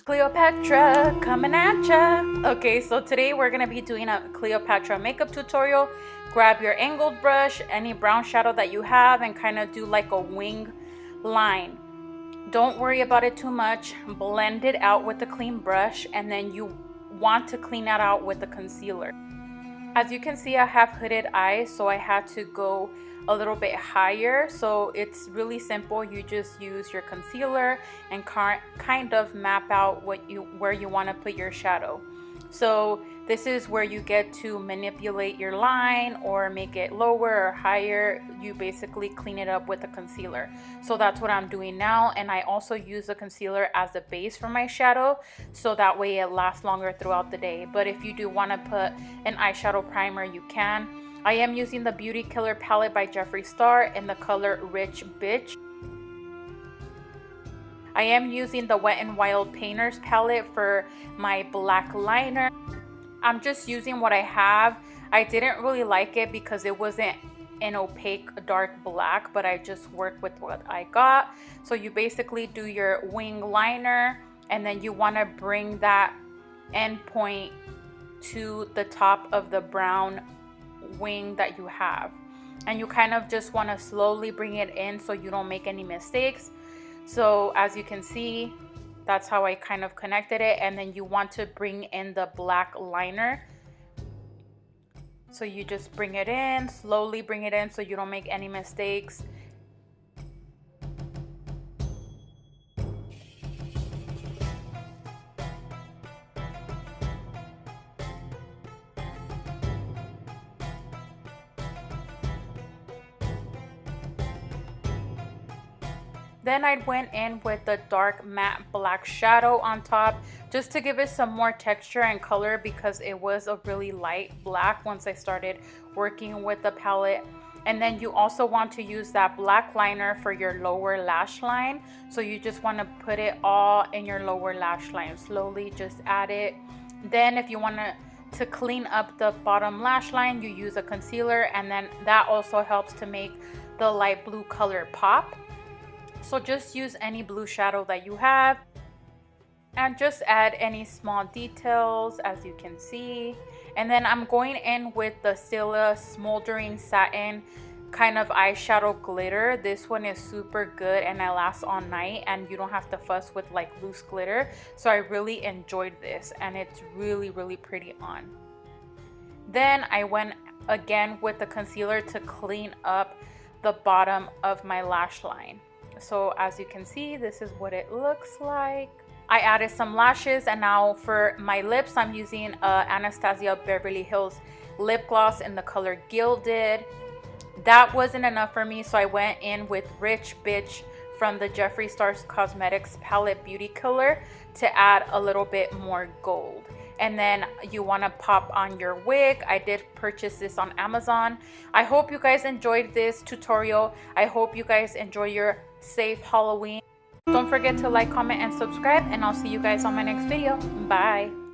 Cleopatra coming at ya. Okay, so today we're gonna be doing a Cleopatra makeup tutorial. Grab your angled brush, any brown shadow that you have, and kind of do like a wing line. Don't worry about it too much. Blend it out with a clean brush, and then you want to clean that out with a concealer. As you can see, I have hooded eyes, so I had to go a little bit higher. So it's really simple. You just use your concealer and kind of map out where you want to put your shadow. So this is where you get to manipulate your line or make it lower or higher. You basically clean it up with a concealer. So that's what I'm doing now. And I also use the concealer as a base for my shadow, so that way it lasts longer throughout the day. But if you do want to put an eyeshadow primer, you can. I am using the Beauty Killer palette by Jeffree Star in the color Rich Bitch. I am using the Wet n Wild Painters palette for my black liner. I'm just using what I have. I didn't really like it because it wasn't an opaque dark black, but I just worked with what I got. So you basically do your wing liner, and then you want to bring that end point to the top of the brown wing that you have, and you kind of just want to slowly bring it in so you don't make any mistakes. So as you can see, that's how I kind of connected it. And then you want to bring in the black liner, so you just bring it in, slowly bring it in so you don't make any mistakes. Then I went in with the dark matte black shadow on top, just to give it some more texture and color, because it was a really light black once I started working with the palette. And then you also want to use that black liner for your lower lash line. So you just want to put it all in your lower lash line. Slowly just add it. Then if you want to clean up the bottom lash line, you use a concealer, and then that also helps to make the light blue color pop. So just use any blue shadow that you have and just add any small details, as you can see. And then I'm going in with the Stila Smoldering Satin kind of eyeshadow glitter. This one is super good and it lasts all night, and you don't have to fuss with like loose glitter. So I really enjoyed this, and it's really, really pretty on. Then I went again with the concealer to clean up the bottom of my lash line. So as you can see, this is what it looks like. I added some lashes, and now for my lips, I'm using Anastasia Beverly Hills lip gloss in the color Gilded. That wasn't enough for me, so I went in with Rich Bitch from the Jeffree Star Cosmetics palette Beauty Killer to add a little bit more gold. And then you want to pop on your wig. I did purchase this on Amazon. I hope you guys enjoyed this tutorial. I hope you guys enjoy your safe Halloween. Don't forget to like, comment, and subscribe, and I'll see you guys on my next video. Bye.